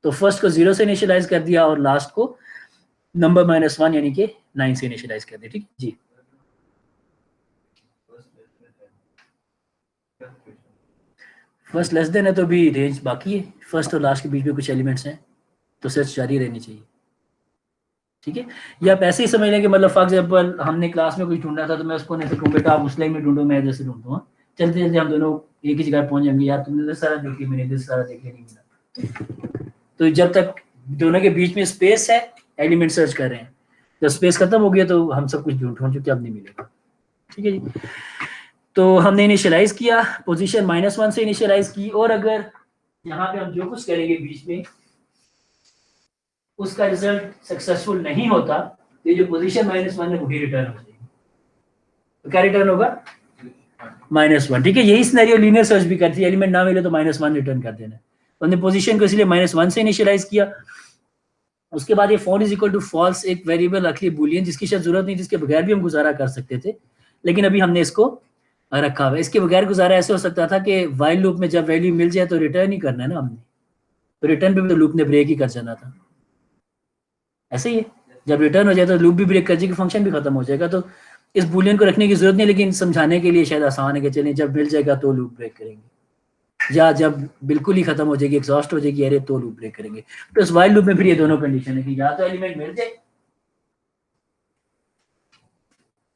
तो फर्स्ट को 0 से इनिशियलाइज कर दिया और लास्ट को नंबर -1 यानी कि 9 से इनिशियलाइज कर दिया। ठीक जी, फर्स्ट लेस देन है तो भी रेंज बाकी है, फर्स्ट और लास्ट के बीच में कुछ एलिमेंट्स हैं। तो सर्च जारी रहनी चाहिए, ठीक है। या आप ऐसे ही समझ लें कि मतलब फॉर एग्जाम्पल हमने क्लास में कुछ ढूंढा था तो मैं उसको नहीं कहूँ बेटा आप उस लाइन में ढूंढो, मैं इधर से ढूंढूंगा, चलते चलते हम दोनों एक ही जगह पहुंच जाएंगे, यार तुमने इधर सारा देख लिया, मैंने इधर सारा देख लिया, नहीं मिला। तो जब तक दोनों के बीच में स्पेस है, एलिमेंट सर्च कर रहे हैं, जब स्पेस खत्म हो गया तो हम सब कुछ ढूंढ चुके, अब नहीं मिलेगा, ठीक है जी। तो हमने इनिशियलाइज किया, पोजीशन -1 से इनिशियलाइज की, और अगर यहाँ पे हम जो कुछ करेंगे बीच में उसका रिजल्ट सक्सेसफुल नहीं होता तो ये जो पोजीशन -1 है वही रिटर्न हो जाएगी। तो क्या रिटर्न होगा? -1, ठीक है। यही सिनेरियो लीनियर सर्च भी करती है, एलिमेंट ना मिले तो -1 रिटर्न कर देना। तो हमने पोजीशन को इसलिए -1 से इनिशियलाइज किया। उसके बाद ये found is equal to false, एक वेरिएबल रखी बुलियन जिसकी शायद जरूरत नहीं, जिसके बगैर भी हम गुजारा कर सकते थे, लेकिन अभी हमने इसको रखा हुआ है। इसके बगैर गुजारा ऐसे हो सकता था कि वाइल लूप में जब वैल्यू मिल जाए तो रिटर्न ही करना है ना हमने, तो रिटर्न पे भी तो लूप ने ब्रेक ही कर जाना था, ऐसे ही है। जब रिटर्न हो जाए तो लूप भी ब्रेक कर जाएगी, फंक्शन भी खत्म हो जाएगा। तो इस बुलियन को रखने की जरूरत नहीं, लेकिन समझाने के लिए शायद आसान है कि चलिए जब मिल जाएगा तो लूप ब्रेक करेंगे, या जब बिल्कुल ही खत्म हो जाएगी, एग्जॉस्ट हो जाएगी अरे तो लूप ब्रेक करेंगे। तो इस वाइल लूप में फिर ये दोनों कंडीशन है कि या तो एलिमेंट मिल जाए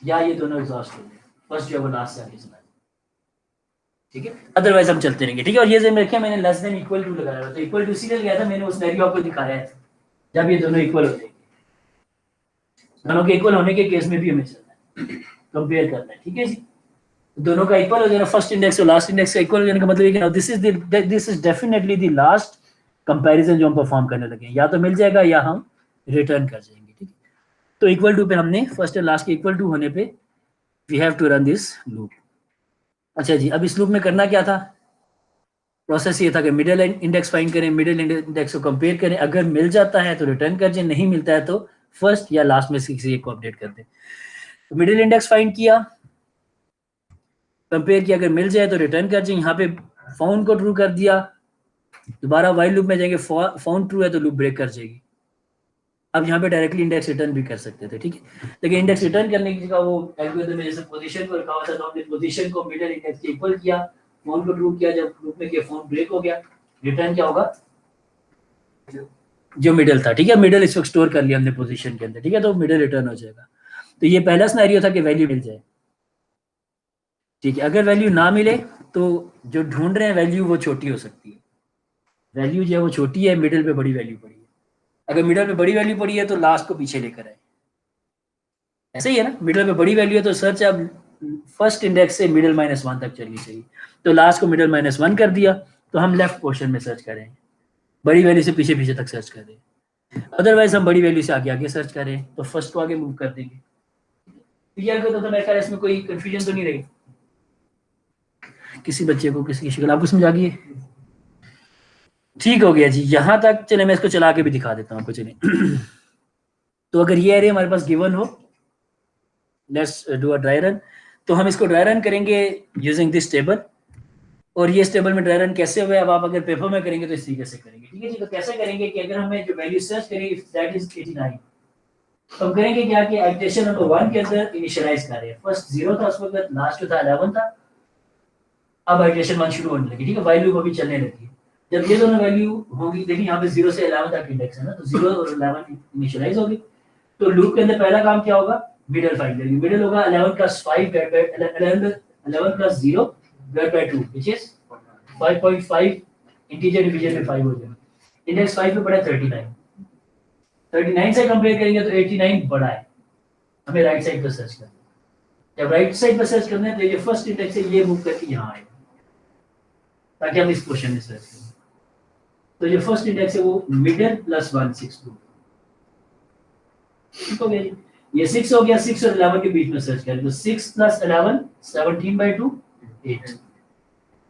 या ये दोनों एग्जॉस्ट हो जाए, फर्स्ट जो है वो लास्ट से आगे चला जाए, ठीक है। अदरवाइज हम चलते रहेंगे, ठीक है। और ये जो रखे मैंने लेस देन इक्वल टू लगाया था, तो इक्वल टू इसीलिए लगाया था, मैंने उस वैल्यू आपको दिखाया है जब ये दोनों इक्वल हो जाएंगे। दोनों के इक्वल होने के केस में भी हमें चलना है, कंपेयर करना है, ठीक है जी। दोनों का इक्वल हो जाना, फर्स्ट इंडेक्स और लास्ट इंडेक्स का इक्वल हो जाने का मतलब है कि this is definitely the last comparison जो हम परफॉर्म करने लगे हैं, या तो मिल जाएगा या हम रिटर्न कर जाएंगे, ठीक है। तो इक्वल टू पे हमने फर्स्ट और लास्ट के इक्वल टू होने पे we have to run this loop. अच्छा जी, अब इस लूप में करना क्या था? प्रोसेस ये था कि मिडिल इंडेक्स फाइंड करें, मिडिल इंडेक्स को कंपेयर करें, अगर मिल जाता है तो रिटर्न कर दें, नहीं मिलता है तो फर्स्ट या लास्ट में से किसी एक को अपडेट कर दें। तो मिडिल इंडेक्स फाइंड किया, कंपेयर किया, अगर मिल जाए तो रिटर्न कर दें, यहाँ पे फाउंड को ट्रू कर दिया, दोबारा वाइल लूप में जाएंगे, फाउंड ट्रू है तो लूप ब्रेक कर जाएगी। अब यहाँ पे डायरेक्टली इंडेक्स रिटर्न भी कर सकते थे, ठीक है, लेकिन इंडेक्स रिटर्न करने की जगह वो एल्गोरिथम में जैसे पोजीशन को रखा हुआ था, तो हमने पोजीशन को मिडिल इंडेक्स के इक्वल किया, फाउंड को ट्रू किया, जब लूप में किया फाउंड ब्रेक हो गया, रिटर्न क्या होगा? जो मिडिल था, ठीक है। मिडिल इस वक्त स्टोर कर लिया हमने पोजीशन के अंदर, ठीक है, तो मिडिल रिटर्न हो जाएगा। तो ये पहला सिनेरियो था कि वैल्यू मिल जाए, ठीक है। अगर वैल्यू ना मिले तो जो ढूंढ रहे हैं वैल्यू वो छोटी हो सकती है, वैल्यू जो है वो छोटी है, मिडिल पे बड़ी वैल्यू पड़ी है। अगर मिडिल पे बड़ी वैल्यू पड़ी है तो लास्ट को पीछे लेकर आए, ऐसे ही है ना। मिडिल पे बड़ी वैल्यू है तो सर्च अब फर्स्ट इंडेक्स से मिडिल -1 तक चलनी चाहिए, तो लास्ट को मिडिल -1 कर दिया, तो हम लेफ्ट पोर्शन में सर्च करें, बड़ी वैल्यू से पीछे पीछे तक सर्च करें। अदरवाइज हम बड़ी वैल्यू से आगे आगे सर्च करें तो फर्स्ट को आगे मूव कर देंगे। क्लियर कर, तो मेरे ख्याल इसमें कोई कंफ्यूजन तो नहीं रही किसी बच्चे को, किसी की शिकल आपको समझ आ गई है? ठीक हो गया जी, यहां तक। चले मैं इसको चला के भी दिखा देता हूँ आपको, चलिए। तो अगर ये एरे हमारे पास गिवन हो, let's do a dry run, तो हम इसको ड्राई रन करेंगे यूजिंग दिस टेबल। और ये इस टेबल में ड्राई रन कैसे हुआ है, अब आप अगर पेपर में करेंगे तो इस तरीके से करेंगे, ठीक है जी। तो कैसे करेंगे कि अगर हमें जो वैल्यू सर्च करेंगे दैट इज 89, तो हम करेंगे क्या कि इटरेशन नंबर 1 के अंदर इनिशियलाइज कर रहे हैं, फर्स्ट 0 था उस वक्त, लास्ट था 11 था, अब इटरेशन 1 शुरू होने लगी, ठीक है, वैल्यू अभी चलने लगी। जब ये दोनों वैल्यू होंगी, देखिए यहाँ पे 0 से 11 तक इंडेक्स है ना, तो 0 और 11 इनिशियलाइज होगी। तो लूप के अंदर पहला काम क्या होगा? मिडिल फाइंड करेंगे। मिडिल होगा 11 + 5 11 + 0 divide by 2 which is 5.5, integer division में 5 हो जाएगा। इंडेक्स 5 पे पड़ा है 39, 39 से कंपेयर करेंगे तो 89 बड़ा है, हमें राइट साइड पर सर्च करना है। जब राइट साइड पर सर्च करना है तो ये फर्स्ट इंडेक्स है, ये मूव करके यहाँ आएगा ताकि हम इस क्वेश्चन में सर्च करें। तो ये फर्स्ट इंडेक्स है वो मिडिल +1 6 2, ठीक हो गया जी। ये 6 हो गया, 6 और 11 के बीच में सर्च करें तो 6 + 11 17/2 8,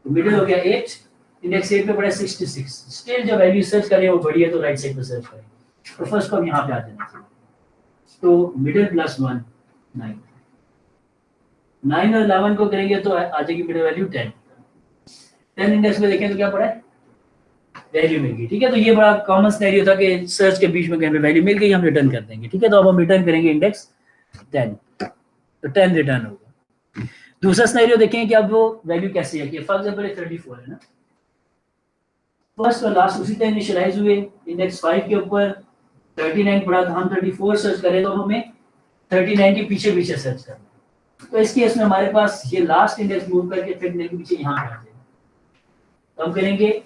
तो मिडिल हो गया 8, इंडेक्स 8 पे पड़ा 66। स्टिल जो वैल्यू सर्च करें वो बड़ी है तो राइट साइड पर सर्च करें, तो फर्स्ट को हम यहाँ पे आ जाना चाहिए। तो मिडिल +1 9, 9 और 11 को करेंगे तो आ जाएगी मिडिल वैल्यू 10, 10 इंडेक्स में देखें तो क्या पड़ा है? वैल्यू मिल गई, ठीक है। तो ये बड़ा कॉमन सिनेरियो था कि सर्च के बीच में कहीं पे वैल्यू मिल गई, हम रिटर्न कर देंगे, ठीक है। तो अब हम रिटर्न करेंगे इंडेक्स 10, तो 10 रिटर्न होगा। दूसरा सिनेरियो देखें कि अब वो वैल्यू कैसे है कि फॉर एग्जांपल 34 है ना, फर्स्ट और लास्ट उसी तरह इनिशियलाइज हुए, इंडेक्स 5 के ऊपर 39 पड़ा था, हम 34 सर्च करें तो हमें 39 के पीछे पीछे सर्च करना है। तो इस केस में हमारे पास ये लास्ट इंडेक्स मूव करके 39 के पीछे यहाँ पे आ जाएगा। तो हम करेंगे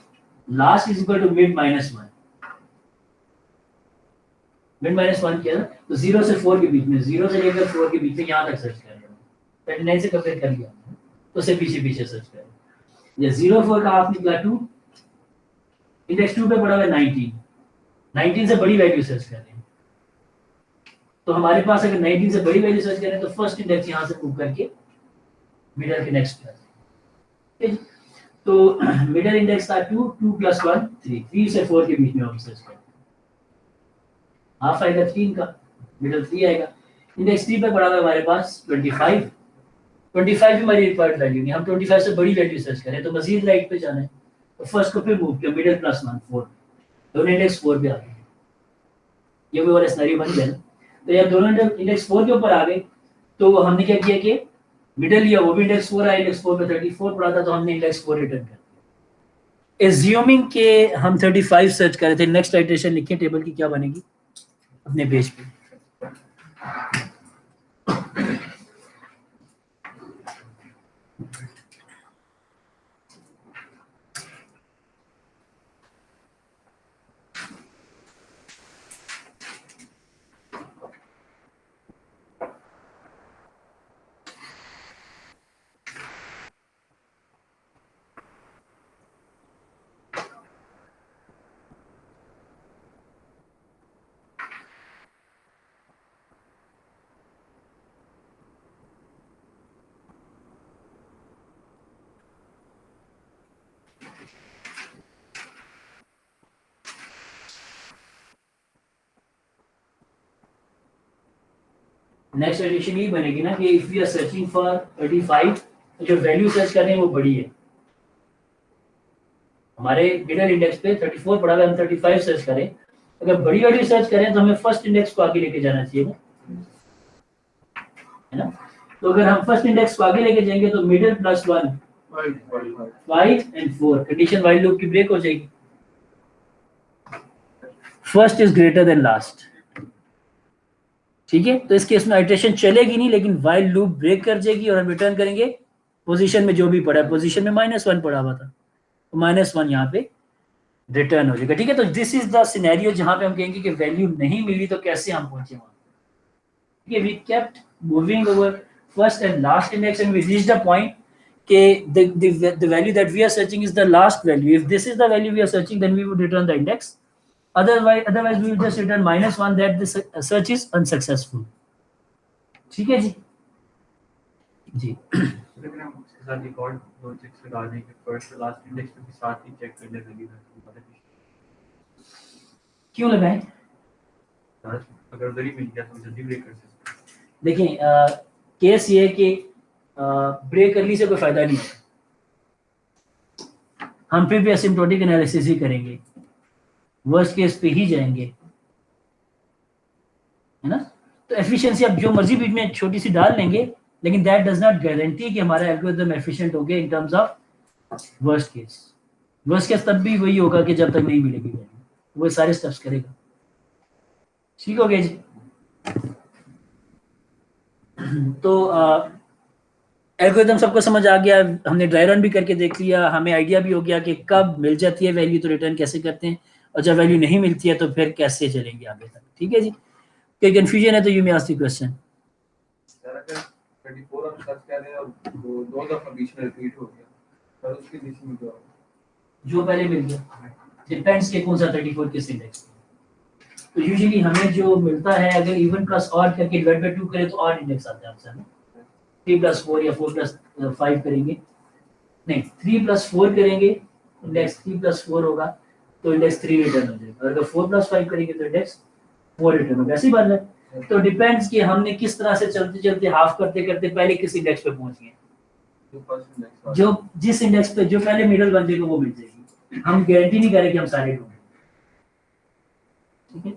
last is equal to mid minus 1। Mid minus 1 किया ना, तो 0 से 4 के बीच में, 0 से लेकर 4 के बीच में यहाँ तक सर्च करेंगे। 39 से कंपेयर कर लिया तो उससे पीछे पीछे सर्च करेंगे। ये 04 का हाफ निकला 2, इंडेक्स 2 पे पड़ा हुआ है 19, 19 से बड़ी वैल्यू सर्च कर रहे हैं। तो हमारे पास अगर 19 से बड़ी वैल्यू सर्च करें तो फर्स्ट इंडेक्स यहाँ से मूव करके मिडल के नेक्स्ट पे आ जाएगा। तो मिडल इंडेक्स था 2, 2 प्लस 1 3, 3 से 4 के बीच में हम सर्च करें। हाफ आएगा 3 का, मिडल 3 आएगा। इंडेक्स 3 पे पड़ा हुआ है हमारे पास 25, 25 हमारी रिक्वायर्ड वैल्यू नहीं, हम 25 से बड़ी वैल्यू सर्च करें तो मजीद राइट पे जाना है। तो फर्स्ट को फिर मूव किया मिडल प्लस 1 4, दोनों इंडेक्स 4 पे आ गए। ये भी वाला सिनेरियो बन गया ना। तो यार दोनों इंडेक्स 4 के ऊपर आ गए, तो हमने क्या किया कि मिडल लिया, वो भी इंडेक्स 4 आया, इंडेक्स 4 पे 34 पड़ा था तो हमने इंडेक्स 4 रिटर्न कर दिया। एज्यूमिंग के हम 35 सर्च कर रहे थे, नेक्स्ट इटरेशन लिखिए टेबल की क्या बनेगी अपने पेज पे। नेक्स्ट एडिशन ये बनेगी ना कि if we are searching for 35, तो जो वैल्यू सर्च कर रहे हैं वो बड़ी है। हमारे मिडल इंडेक्स पे 34 पड़ा है, हम 35 सर्च करें, अगर बड़ी वैल्यू सर्च करें तो हमें फर्स्ट इंडेक्स को आगे लेके जाना चाहिए ना, है ना। तो अगर हम फर्स्ट इंडेक्स को आगे लेके जाएंगे तो middle plus 1 5 and 4, condition while loop की ब्रेक हो जाएगी। First is greater than last, ठीक है। तो इस केस में आइटरेशन चलेगी नहीं, लेकिन व्हाइल लूप ब्रेक कर जाएगी और हम रिटर्न करेंगे पोजीशन में जो भी पड़ा है। पोजीशन में -1 पड़ा हुआ था तो -1 यहाँ पे रिटर्न हो जाएगा, ठीक है। तो दिस इज द सिनेरियो जहां पे हम कहेंगे कि वैल्यू नहीं मिली तो कैसे हम पहुंचे वहां, ठीक है। We kept moving over first and last index and we reached the point के the value that we are searching is the last value. If this is the value we are searching, then we would return the index. Otherwise we will just return -1 that this search is unsuccessful, ठीक है जी। जी लेकिन हम उसके साथ record दो checks लगा दें कि फर्स्ट और लास्ट इंडेक्स के साथ ही चेक कर ले वैल्यू है। क्यों लगाएं? अगर उधर ही मिल गया तो जल्दी ब्रेक कर सकते हैं। देखिए केस ये है कि ब्रेक करने से कोई फायदा नहीं होगा, हम फिर भी एसिम्प्टोटिक एनालिसिस ही करेंगे, वर्स्ट केस पे ही जाएंगे, है ना। तो एफिशिएंसी आप जो मर्जी बीच में छोटी सी डाल लेंगे, लेकिन दैट डज नॉट गारंटी कि हमारा एल्गोरिथम एफिशिएंट हो गया in terms of worst case. Worst case तब भी वही होगा कि जब तक नहीं मिलेगी वैल्यू, वो सारे स्टेप्स करेगा, ठीक हो गया जी। तो एल्गोरिथम सबको समझ आ गया, हमने ड्राई रन भी करके देख लिया, हमें आइडिया भी हो गया कि कब मिल जाती है वैल्यू तो रिटर्न कैसे करते हैं, और जब वैल्यू नहीं मिलती है तो फिर कैसे चलेंगे आगे तक, ठीक है जी। कोई कंफ्यूजन है तो you may ask the question. Sir अगर 34 हम सर्च कर रहे हैं और दो दफा बीच में रिपीट हो गया तो उसके बीच में क्या होगा? जो पहले मिल गया डिपेंड्स के कौन सा 34 किस इंडेक्स पे। तो यूजुअली हमें जो मिलता है अगर इवन प्लस ऑड करके डिवाइड बाय 2 करें तो ऑड इंडेक्स आता है आंसर में। 3 + 4 या 4 + 5 करेंगे, नहीं 3 + 4 करेंगे, इंडेक्स 3 + 4 होगा तो इंडेक्स 3 रिटर्न हो जाएगा, और अगर 4 + 5 करेंगे तो इंडेक्स 4 रिटर्न होगा, ऐसी बात है। तो डिपेंड्स कि हमने किस तरह से चलते चलते हाफ करते करते पहले किस इंडेक्स पे पहुंच गए। जो जिस इंडेक्स पे जो पहले मिडल बन जाएगा वो मिल जाएगी, हम गारंटी नहीं करें कि हम सारे ढूंढें, ठीक है।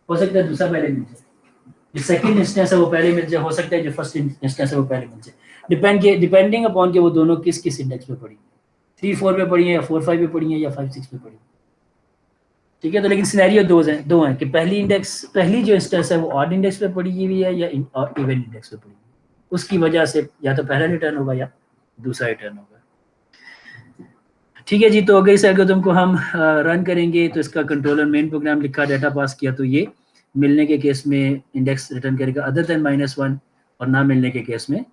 हो सकता है दूसरा पहले मिल जाए, जो सेकंड इंस्टेंस है वो पहले मिल जाए, हो सकता है जो फर्स्ट इंस्टेंस है वो पहले मिल जाए, डिपेंडिंग अपॉन के वो दोनों किस किस इंडेक्स पे पड़ी। 3 4 पे पढ़ी है या 4 5 पे पढ़ी है या 5 6 पे पढ़ी है। ठीक है, तो लेकिन सिनेरियो दो हैं कि पहली जो इंस्टेंस है वो ऑड इंडेक्स पे पड़ी हुई है या इवन इंडेक्स पे पड़ी हुई है। उसकी वजह से या तो पहला रिटर्न होगा या दूसरा रिटर्न होगा। ठीक है जी, तो अगर इस एल्गोरिथम को हम रन करेंगे तो इसका कंट्रोलर मेन प्रोग्राम लिखा, डाटा पास किया, तो ये मिलने के केस में इंडेक्स रिटर्न करेगा अदर देन -1 और ना मिलने के केस में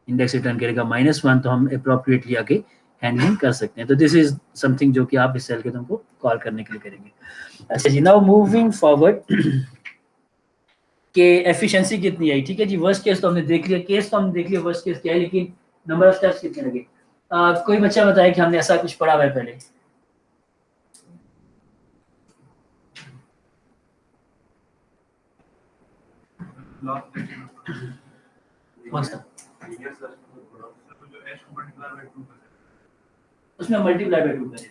इंडेक्स रिटर्न करेगा -1। तो हम अप्रोप्रिएटली आगे हैंडलिंग कर सकते हैं। तो दिस इज समथिंग जो कि आप इस एल्गोरिथम को कॉल करने के लिए करेंगे। अच्छा जी, नाउ मूविंग फॉरवर्ड के एफिशिएंसी कितनी आई। ठीक है जी, वर्स्ट केस तो हमने देख लिया, केस तो हमने देख लिया वर्स्ट केस क्या है, लेकिन नंबर ऑफ स्टेप्स कितने लगे। कोई बच्चा बताए कि हमने ऐसा कुछ पढ़ा हुआ है पहले। उसमें मल्टीप्लाई बाय 2 करें।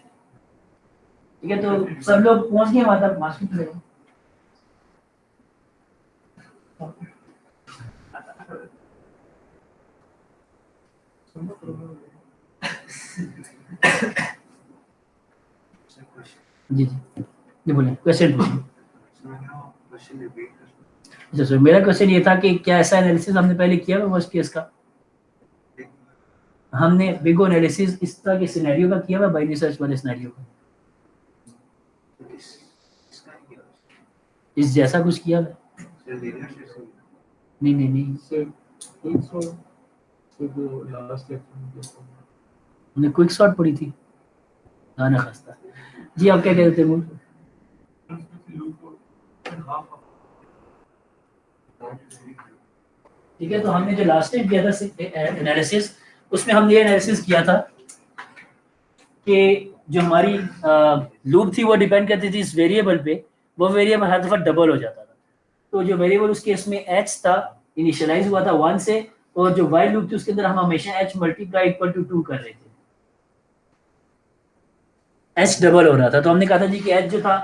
ठीक है, तो सब लोग पहुंच गए वहां तक मास्टर पे। जी जी जी बोलिए, क्वेश्चन पूछिए। अच्छा सर, मेरा क्वेश्चन ये था कि क्या ऐसा एनालिसिस हमने पहले किया हुआ वर्स्ट केस का। हमने बिगो एनालिसिस इस तरह के सिनेरियो का किया हुआ, बाइनरी सर्च वाले सिनेरियो का, इस जैसा कुछ किया हुआ। नहीं नहीं नहीं, हमने क्विक शॉट पढ़ी थी। गाना खास्ता। जी आप क्या कह रहे थे मूल। ठीक है, तो हमने जो लास्ट टाइम किया था एनालिसिस, उसमें हमने ये एनालिसिस किया था कि जो हमारी लूप थी वो डिपेंड करती थी इस वेरिएबल पे, वो वेरिएबल हर दफा डबल हो जाता था। तो जो वेरिएबल उस केस में h था, इनिशियलाइज हुआ था 1 से, और जो वाइल लूप थी उसके अंदर हम हमेशा h मल्टीप्लाई इक्वल टू 2 कर रहे थे। h डबल हो रहा था, तो हमने कहा था जी कि h जो था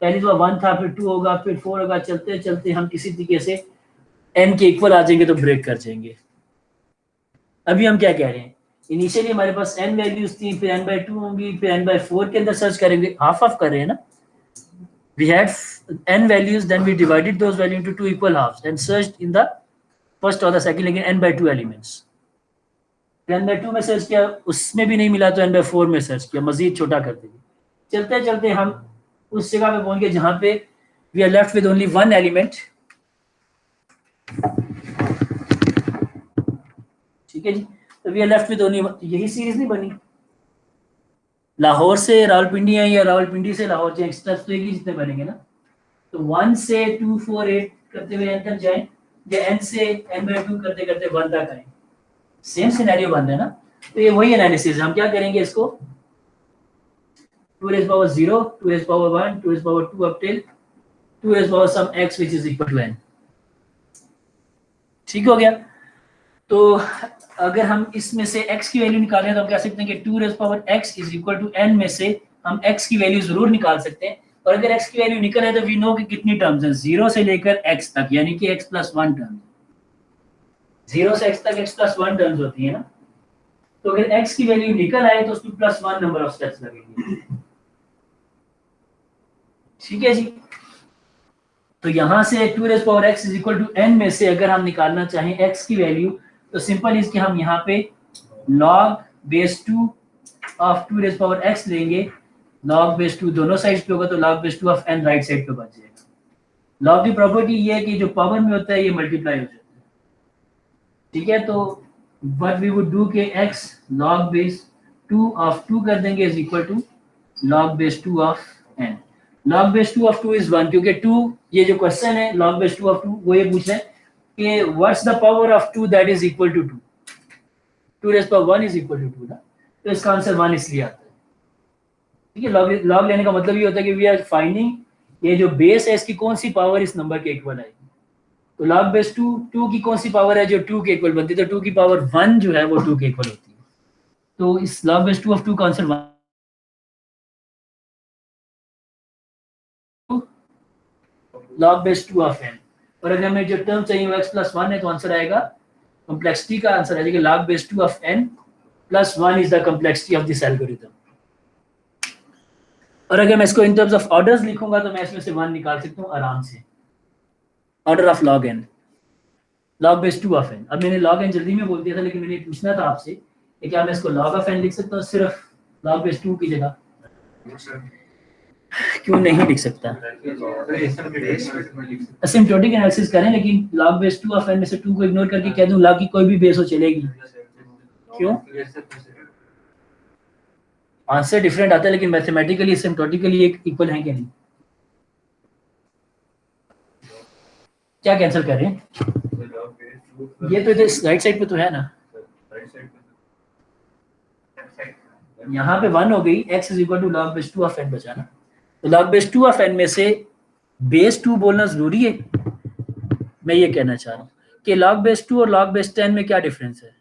पहले तो 1 था, फिर 2 होगा, फिर 4 होगा, चलते चलते हम किसी तरीके से n के इक्वल आ जाएंगे तो ब्रेक कर जाएंगे। अभी हम क्या कह रहे हैं, इनिशियली हमारे पास n वैल्यूज थी, फिर n/2 होंगी, फिर n/4 के अंदर सर्च करेंगे, हाफ हाफ कर रहे हैं ना। We had n values, then we divided those values into 2 equal halves and searched in the first or the second, लेकिन n/2 elements। n/2 में सर्च किया, उसमें भी नहीं मिला तो n/4 में सर्च किया, मजीद छोटा करते गए। चलते चलते हम उस जगह पे पहुंच गए जहां पे we are left with only one element। ठीक है जी, तो we are left with only यही सीरीज नहीं बनी, लाहौर से रावलपिंडी है या रावलपिंडी से लाहौर जाए, स्टेप्स तो एक ही जितने बनेंगे ना। तो 1 से 2 4 8 करते हुए n तक जाएं, या n से n/2 करते करते 1 तक आए, सेम सिनेरियो बन रहा है ना। तो ये वही एनालिसिस, हम क्या करेंगे इसको 2 raised power 0, 2 raised power 1, 2 raised power 2 up till 2 raised power some x which is equal to n। ठीक हो गया। तो अगर हम इसमें से x की वैल्यू निकालें तो हम कह सकते हैं कि 2 raised power x is equal to n में से हम x की वैल्यू जरूर निकाल सकते हैं। और अगर x की वैल्यू निकल है तो वी नो कि कितनी टर्म्स हैं, 0 से लेकर x तक, यानी कि x + 1 टर्म। 0 से x तक x + 1 टर्म्स होती है ना। तो अगर x की वैल्यू निकल आए तो उसमें +1 नंबर ऑफ स्टेप्स लगेंगे। ठीक है जी, तो यहां से 2 raised power x is equal to n में से अगर हम निकालना चाहें x की वैल्यू, तो सिंपल इज कि हम यहाँ पे log base 2 of 2 raised power x लेंगे। log base 2 दोनों साइड पे होगा तो log base 2 of n right side पे बच जाएगा। log की प्रॉपर्टी ये है कि जो पावर में होता है ये मल्टीप्लाई हो जाता है। ठीक है, तो what we would do के x log base 2 of 2 कर देंगे is equal to log base 2 of n। log base 2 of 2 is 1, क्योंकि 2 ये जो क्वेश्चन है log base 2 of 2 वो ये पूछ रहे हैं कि what's the power of 2 that is equal to 2। 2 raised power 1 is equal to 2 ना, तो इसका आंसर 1 इसलिए आता है। ठीक है, log लेने का मतलब ये होता है कि वी आर फाइंडिंग ये जो बेस है इसकी कौन सी पावर इस नंबर के इक्वल आएगी। तो log base 2 की कौन सी पावर है जो 2 के इक्वल बनती है, तो 2 की पावर 1 जो है वो 2 के इक्वल होती है। तो इस log base 2 of 2 का answer 1 log base 2 of n। और अगर हमें जो टर्म चाहिए वो x + 1 है तो आंसर आएगा, कॉम्प्लेक्सिटी का आंसर आ जाएगा log base 2 of n plus 1 is the complexity of this algorithm. और अगर मैं इसको इन टर्म्स ऑफ ऑर्डर्स लिखूंगा तो मैं इसमें से 1 निकाल सकता हूँ आराम से, order of log n, log base 2 of n। अब मैंने log n जल्दी में बोल दिया था, लेकिन मैंने पूछना था आपसे कि क्या मैं इसको log ऑफ n लिख सकता हूँ सिर्फ log बेस 2 की जगह? क्यों नहीं लिख सकता? असिम्प्टोटिक एनालिसिस करें, लेकिन log बेस 2 ऑफ n में से 2 को इग्नोर करके कह दूं log की कोई भी बेस हो चलेगी। क्यों? आंसर डिफरेंट आता है, लेकिन मैथमेटिकली असिम्प्टोटिकली एक इक्वल है क्या नहीं? क्या कैंसिल कर रहे हैं? ये तो इधर राइट साइड पे तो है ना, यहाँ पे 1 हो गई, x is equal to log base 2 of n बचा ना। तो log बेस 2 ऑफ n में से बेस 2 बोलना जरूरी है? मैं ये कहना चाह रहा हूँ कि log बेस 2 और log बेस 10 में क्या डिफरेंस है?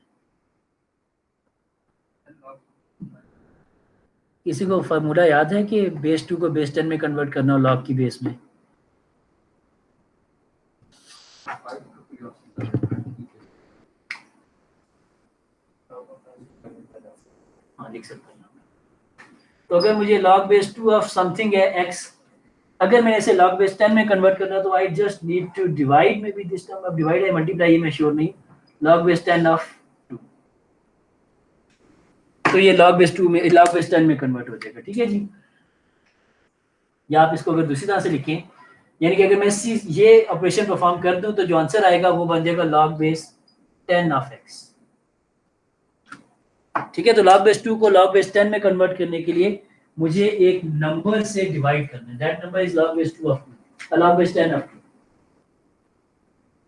किसी को फार्मूला याद है कि बेस 2 को बेस 10 में कन्वर्ट करना हो log की बेस में? हाँ, लिख सकते हैं। तो अगर मुझे log बेस 2 ऑफ समथिंग है x, अगर मैंने इसे log बेस 10 में कन्वर्ट करना तो I just need to divide, may be this term, अब डिवाइड है मल्टीप्लाई मैं श्योर नहीं, log बेस 10 ऑफ 2, तो ये log बेस 2 में log बेस 10 में कन्वर्ट हो जाएगा। ठीक है जी। या आप इसको अगर दूसरी तरह से लिखें, यानी कि अगर मैं ये ऑपरेशन परफॉर्म कर दूं तो जो आंसर आएगा वो बन जाएगा log बेस 10 ऑफ x। ठीक है, तो log बेस 2 को log बेस 10 में कन्वर्ट करने के लिए मुझे एक नंबर से डिवाइड करना है, that number is log base 2 of 2, log base 10 of 2।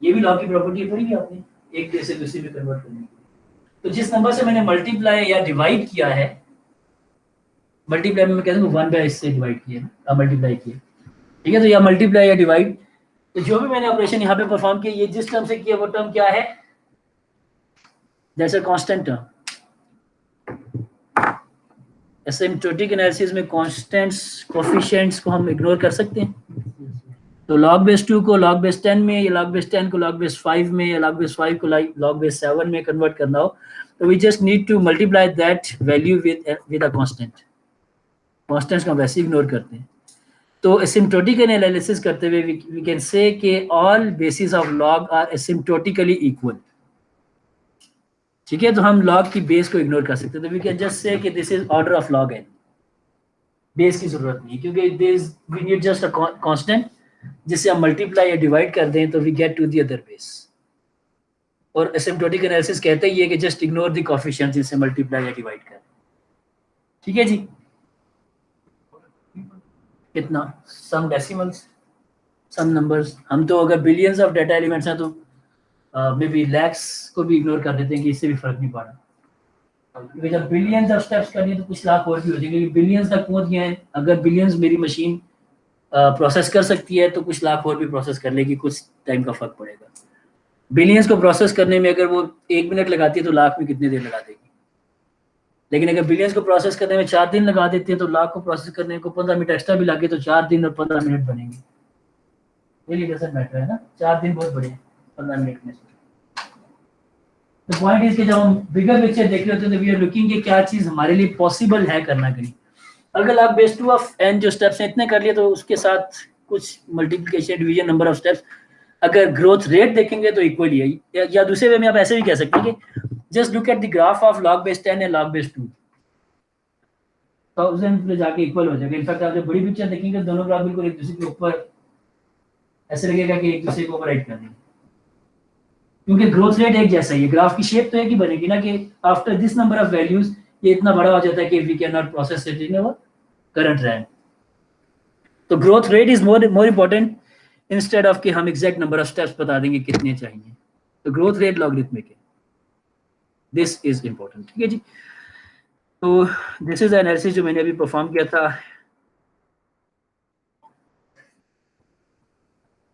ये भी log की प्रॉपर्टी पढ़ी है आपने, एक बेस से दूसरे में कन्वर्ट करने के लिए। तो जिस नंबर से मैंने मल्टीप्लाई या डिवाइड किया है, मल्टीप्लाई में मैं कहता हूँ 1 बाय इससे डिवाइड किया, मल्टीप्लाई किया, ठीक है, तो या मल्टीप्लाई या डिवाइड, तो जो भी मैंने ऑपरेशन यहाँ पे परफॉर्म किया, ये जिस टर्म से किया वो टर्म क्या है? That's a constant term. Asymptotic analysis में कांस्टेंट्स, कोफिशिएंट्स को हम इग्नोर कर सकते हैं। तो log बेस 2 को log बेस 10 में, या log बेस 10 को log बेस 5 में, या log बेस 5 को log बेस 7 में कन्वर्ट करना हो तो we just need to multiply that value with a constant. Constants को वैसे इग्नोर करते हैं। तो एसिम्प्टोटिक एनालिसिस करते हुए वी कैन से कि all basis of log are asymptotically equal. ठीक है, तो हम log की बेस को इग्नोर कर सकते हैं। तो वी कैन जस्ट से कि this is order of log n। Base की जरूरत नहीं, क्योंकि we need just a constant जिसे हम मल्टीप्लाई या डिवाइड कर दें तो we get to the other base. और एसिम्प्टोटिक एनालिसिस कहते ही है कि जस्ट इग्नोर द कोएफिशिएंट्स जिनसे मल्टीप्लाई या डिवाइड करें। ठीक है जी। कितना? Some decimals, some numbers. हम तो अगर बिलियंस ऑफ डाटा एलिमेंट्स हैं तो मे बी लैक्स को भी इग्नोर कर देते हैं कि इससे भी फर्क नहीं पड़ा, क्योंकि जब बिलियंस ऑफ स्टेप्स करनी तो कुछ लाख और भी हो जाएंगे। बिलियंस तक पहुंच गए हैं, अगर बिलियंस मेरी मशीन प्रोसेस कर सकती है तो कुछ लाख और भी प्रोसेस कर लेगी, कुछ टाइम का फर्क पड़ेगा। बिलियंस को प्रोसेस करने में अगर वो 1 मिनट लगाती है तो लाख में कितनी देर लगा देगी। लेकिन अगर बिलियंस को प्रोसेस करने में 4 दिन लगा देते हैं तो लाख को प्रोसेस करने को 15 मिनट एक्स्ट्रा भी लगे तो 4 दिन और 15 मिनट बनेंगे। रियली डजंट मैटर, है ना, 4 दिन बहुत बड़े हैं 15 मिनट में। तो पॉइंट इज कि जब हम बिगर पिक्चर देख रहे होते हैं तो वी आर लुकिंग कि क्या चीज हमारे लिए पॉसिबल है करना कि नहीं। अगर आप बेस 2 ऑफ n जो स्टेप्स हैं इतने कर लिए तो उसके साथ कुछ multiplication, division, number of steps, अगर ग्रोथ रेट देखेंगे तो इक्वली है। या दूसरे वे में आप ऐसे भी कह सकते हैं कि just look at the graph of log base 10 and log base 2, 1000 पे जाके इक्वल हो जाएगा। इनफैक्ट आप जब बड़ी पिक्चर देखेंगे दोनों ग्राफ बिल्कुल एक दूसरे के ऊपर, ऐसे लगेगा कि एक दूसरे को ओवरराइड कर देंगे, क्योंकि ग्रोथ रेट एक जैसा ही है। ग्राफ की शेप तो एक ही बनेगी ना कि after this number of values ये इतना बड़ा हो जाता है कि we can not process it in our current rank. तो growth rate is more important instead of कि हम एग्जैक्ट नंबर ऑफ स्टेप्स बता देंगे कितने चाहिए। तो ग्रोथ रेट लॉगरिथमिक है, दिस इज इंपॉर्टेंट। ठीक है जी। तो दिस इज एनालिसिस जो मैंने अभी परफॉर्म किया था।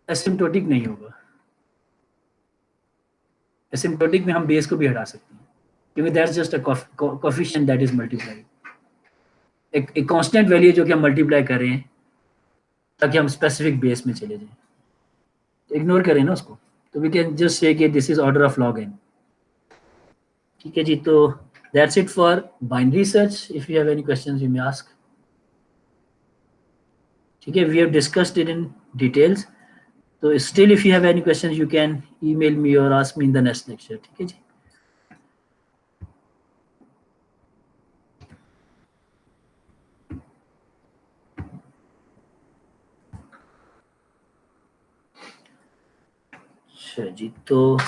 एसिम्प्टोटिक नहीं होगा, एसिम्प्टोटिक में हम बेस को भी हटा सकते हैं क्योंकि that's just a coefficient that is multiplied, एक कांस्टेंट वैल्यू जो कि हम मल्टीप्लाई कर रहे हैं ताकि हम स्पेसिफिक बेस में चले जाएं, इग्नोर करें ना उसको। तो वी कैन जस्ट से कि this is order of log n। ठीक है जी। तो That's it for binary search. If you have any questions, you may ask. Okay, we have discussed it in details. So still, if you have any questions, you can email me or ask me in the next lecture. ठीक है जी. अच्छा जी, तो